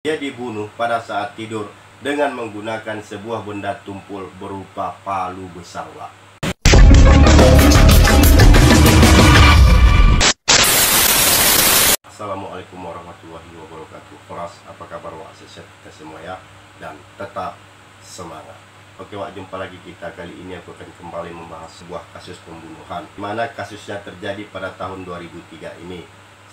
Dia dibunuh pada saat tidur dengan menggunakan sebuah benda tumpul berupa palu besar, Wak. Assalamualaikum warahmatullahi wabarakatuh. Foras, apa kabar, Wak? Sehat kita semua ya, dan tetap semangat. Oke, Wak, jumpa lagi kita. Kali ini aku akan kembali membahas sebuah kasus pembunuhan, di mana kasusnya terjadi pada tahun 2003 ini.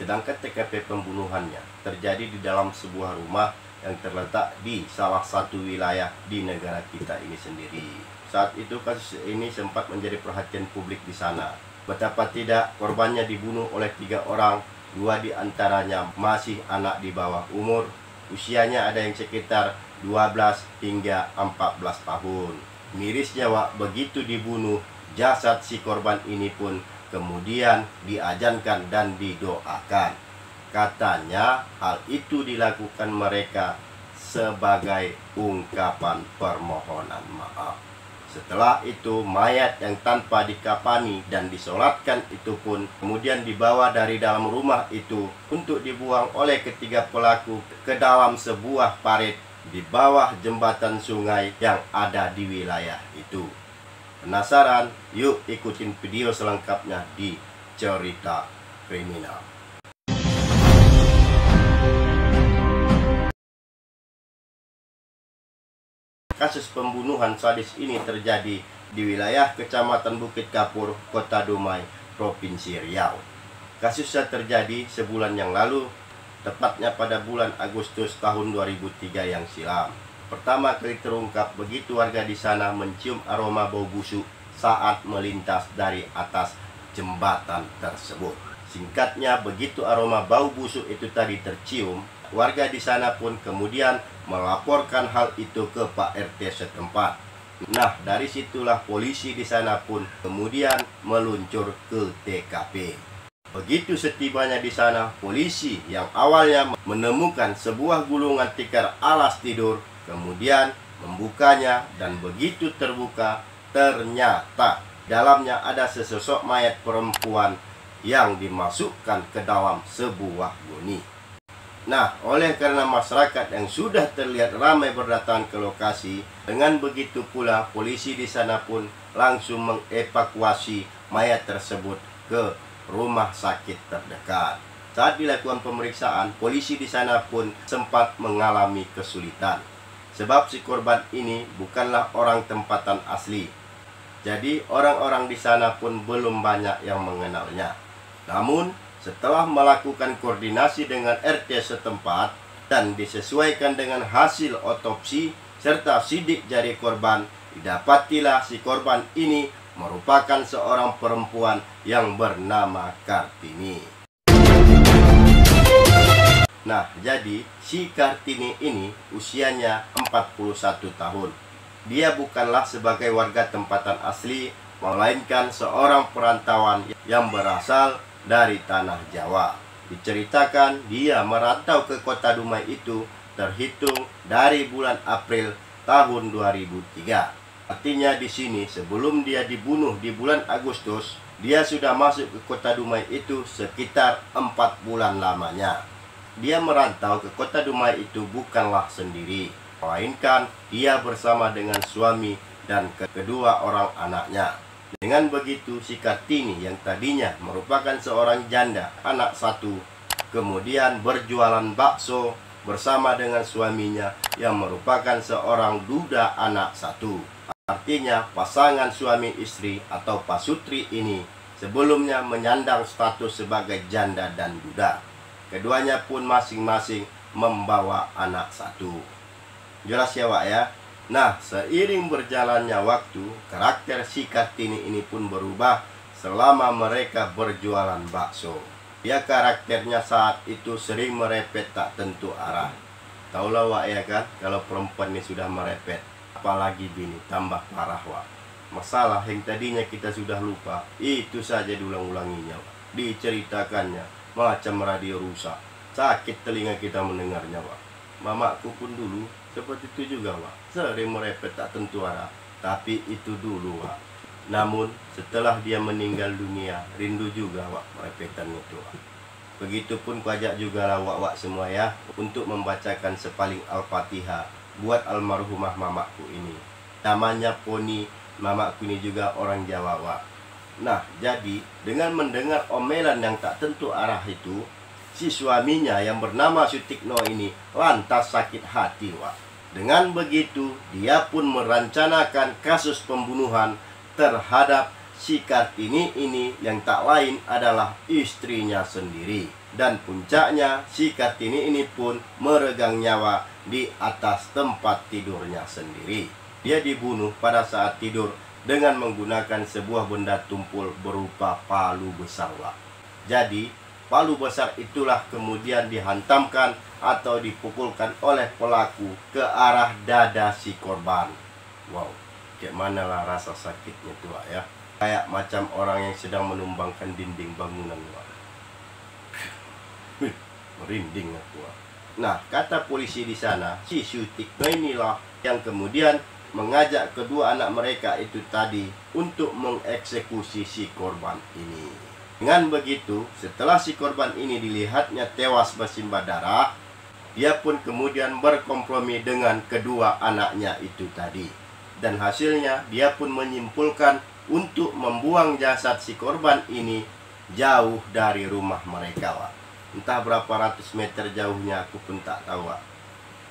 Sedangkan TKP pembunuhannya terjadi di dalam sebuah rumah yang terletak di salah satu wilayah di negara kita ini sendiri. Saat itu kasus ini sempat menjadi perhatian publik di sana. Betapa tidak, korbannya dibunuh oleh 3 orang, 2 diantaranya masih anak di bawah umur. Usianya ada yang sekitar 12 hingga 14 tahun. Mirisnya, Wak, begitu dibunuh, jasad si korban ini pun kemudian diajankan dan didoakan. Katanya hal itu dilakukan mereka sebagai ungkapan permohonan maaf. Setelah itu mayat yang tanpa dikafani dan disolatkan itu pun kemudian dibawa dari dalam rumah itu untuk dibuang oleh ketiga pelaku ke dalam sebuah parit di bawah jembatan sungai yang ada di wilayah itu. Penasaran? Yuk ikutin video selengkapnya di Cerita Kriminal. Kasus pembunuhan sadis ini terjadi di wilayah Kecamatan Bukit Kapur, Kota Dumai, Provinsi Riau. Kasusnya terjadi sebulan yang lalu, tepatnya pada bulan Agustus tahun 2003 yang silam. Pertama kali terungkap begitu warga di sana mencium aroma bau busuk saat melintas dari atas jembatan tersebut. Singkatnya, begitu aroma bau busuk itu tadi tercium, warga di sana pun kemudian melaporkan hal itu ke Pak RT setempat. Nah, dari situlah polisi di sana pun kemudian meluncur ke TKP. Begitu setibanya di sana, polisi yang awalnya menemukan sebuah gulungan tikar alas tidur, kemudian membukanya, dan begitu terbuka, ternyata dalamnya ada sesosok mayat perempuan yang dimasukkan ke dalam sebuah goni. Nah, oleh karena masyarakat yang sudah terlihat ramai berdatangan ke lokasi, dengan begitu pula polisi di sana pun langsung mengevakuasi mayat tersebut ke rumah sakit terdekat. Saat dilakukan pemeriksaan, polisi di sana pun sempat mengalami kesulitan, sebab si korban ini bukanlah orang tempatan asli. Jadi orang-orang di sana pun belum banyak yang mengenalnya. Namun setelah melakukan koordinasi dengan RT setempat dan disesuaikan dengan hasil otopsi serta sidik jari korban, didapatilah si korban ini merupakan seorang perempuan yang bernama Kartini. Nah, jadi si Kartini ini usianya 41 tahun. Dia bukanlah sebagai warga tempatan asli, melainkan seorang perantauan yang berasal dari tanah Jawa. Diceritakan dia merantau ke Kota Dumai itu terhitung dari bulan April tahun 2003. Artinya di sini sebelum dia dibunuh di bulan Agustus, dia sudah masuk ke Kota Dumai itu sekitar 4 bulan lamanya. Dia merantau ke Kota Dumai itu bukanlah sendiri, melainkan dia bersama dengan suami dan kedua orang anaknya. Dengan begitu, si Kartini yang tadinya merupakan seorang janda anak satu, kemudian berjualan bakso bersama dengan suaminya yang merupakan seorang duda anak satu. Artinya pasangan suami istri atau pasutri ini sebelumnya menyandang status sebagai janda dan duda. Keduanya pun masing-masing membawa anak satu. Jelas ya, Wak, ya? Nah, seiring berjalannya waktu, karakter si Kartini ini pun berubah selama mereka berjualan bakso. Dia karakternya saat itu sering merepet tak tentu arah. Taulah, Wak, ya kan, kalau perempuan ini sudah merepet, apalagi bini, tambah parah, Wak. Masalah yang tadinya kita sudah lupa, itu saja diulang-ulanginya, Wak. Diceritakannya, macam radio rusak. Sakit telinga kita mendengarnya, Wak. Mamaku pun dulu seperti itu juga, Wak. Sering merepet tak tentu arah. Tapi itu dulu, Wak. Namun setelah dia meninggal dunia, rindu juga, Wak, merepetan itu, Wak. Begitupun kuajak juga lah wak-wak semua ya, untuk membacakan sepaling Al-Fatihah buat almarhumah mamaku ini. Namanya Poni, mamaku ini juga orang Jawa, wak. Nah, jadi dengan mendengar omelan yang tak tentu arah itu, si suaminya yang bernama Sutikno ini lantas sakit hati, wak. Dengan begitu, dia pun merencanakan kasus pembunuhan terhadap si Kartini ini yang tak lain adalah istrinya sendiri. Dan puncaknya, si Kartini ini pun meregang nyawa di atas tempat tidurnya sendiri. Dia dibunuh pada saat tidur dengan menggunakan sebuah benda tumpul berupa palu besar, wak. Jadi, palu besar itulah kemudian dihantamkan atau dipukulkan oleh pelaku ke arah dada si korban. Wow, kayak mana lah rasa sakitnya tuh, wak, ya. Kayak macam orang yang sedang menumbangkan dinding bangunan, wak. Merinding aku, wak. Nah, kata polisi di sana, si Sutikno inilah yang kemudian mengajak kedua anak mereka itu tadi untuk mengeksekusi si korban ini. Dengan begitu, setelah si korban ini dilihatnya tewas bersimbah darah, dia pun kemudian berkompromi dengan kedua anaknya itu tadi. Dan hasilnya dia pun menyimpulkan untuk membuang jasad si korban ini jauh dari rumah mereka, wak. Entah berapa ratus meter jauhnya aku pun tak tahu, wak.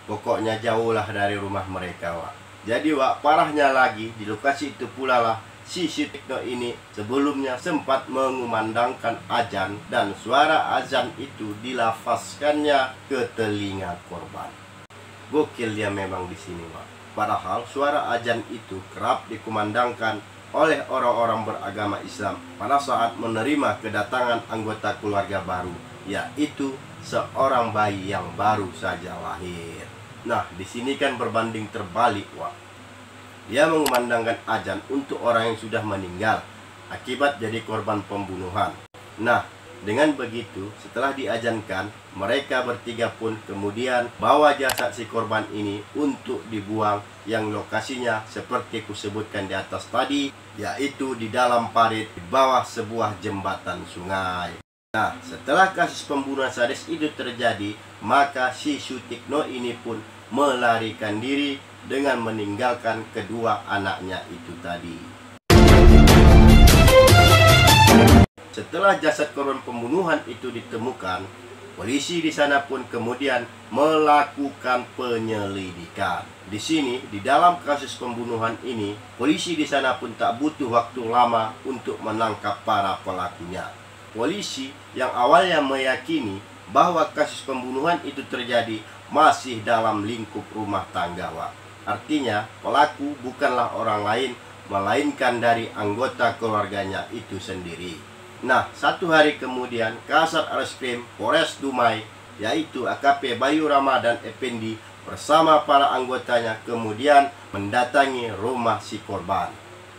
Pokoknya jauhlah dari rumah mereka, wak. Jadi, wak, parahnya lagi di lokasi itu pula lah si Sutikno ini sebelumnya sempat mengumandangkan azan, dan suara azan itu dilafazkannya ke telinga korban. Gokil dia memang di sini, wak. Padahal suara azan itu kerap dikumandangkan oleh orang-orang beragama Islam pada saat menerima kedatangan anggota keluarga baru, yaitu seorang bayi yang baru saja lahir. Nah, di sini kan berbanding terbalik, wak. Dia mengumandangkan azan untuk orang yang sudah meninggal akibat jadi korban pembunuhan. Nah, dengan begitu, setelah diazankan, mereka bertiga pun kemudian bawa jasad si korban ini untuk dibuang, yang lokasinya seperti kusebutkan di atas tadi, yaitu di dalam parit di bawah sebuah jembatan sungai. Nah, setelah kasus pembunuhan sadis itu terjadi, maka si Sutikno ini pun melarikan diri dengan meninggalkan kedua anaknya itu tadi. Setelah jasad korban pembunuhan itu ditemukan, polisi di sana pun kemudian melakukan penyelidikan. Di sini, di dalam kasus pembunuhan ini, polisi di sana pun tak butuh waktu lama untuk menangkap para pelakunya. Polisi yang awalnya meyakini bahwa kasus pembunuhan itu terjadi masih dalam lingkup rumah tangga, wak. Artinya, pelaku bukanlah orang lain, melainkan dari anggota keluarganya itu sendiri. Nah, satu hari kemudian, Kasat Reskrim Polres Dumai, yaitu AKP Bayu Ramadan Effendi bersama para anggotanya kemudian mendatangi rumah si korban.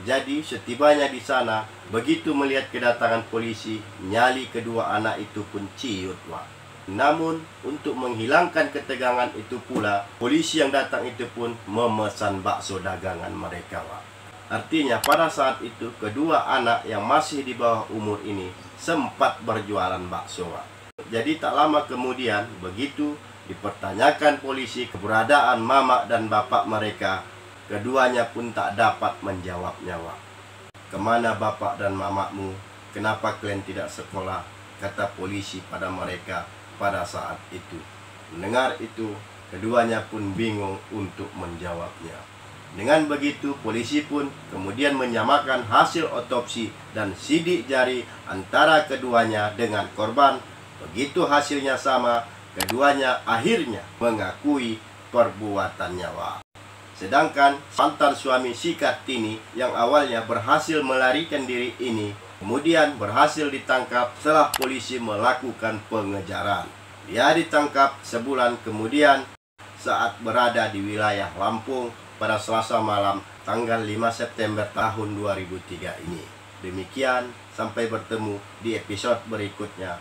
Jadi, setibanya di sana, begitu melihat kedatangan polisi, nyali kedua anak itu pun ciut, wak. Namun, untuk menghilangkan ketegangan itu pula, polisi yang datang itu pun memesan bakso dagangan mereka, wak. Artinya, pada saat itu, kedua anak yang masih di bawah umur ini sempat berjualan bakso, wak. Jadi, tak lama kemudian, begitu dipertanyakan polisi keberadaan mama dan bapak mereka, keduanya pun tak dapat menjawabnya, wak. Kemana bapak dan mamamu? Kenapa kalian tidak sekolah? Kata polisi pada mereka pada saat itu. Mendengar itu, keduanya pun bingung untuk menjawabnya. Dengan begitu, polisi pun kemudian menyamakan hasil otopsi dan sidik jari antara keduanya dengan korban. Begitu hasilnya sama, keduanya akhirnya mengakui perbuatannya, wak. Sedangkan mantan suami si Kartini yang awalnya berhasil melarikan diri ini kemudian berhasil ditangkap setelah polisi melakukan pengejaran. Dia ditangkap sebulan kemudian saat berada di wilayah Lampung pada Selasa malam tanggal 5 September tahun 2003 ini. Demikian, sampai bertemu di episode berikutnya.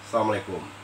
Assalamualaikum.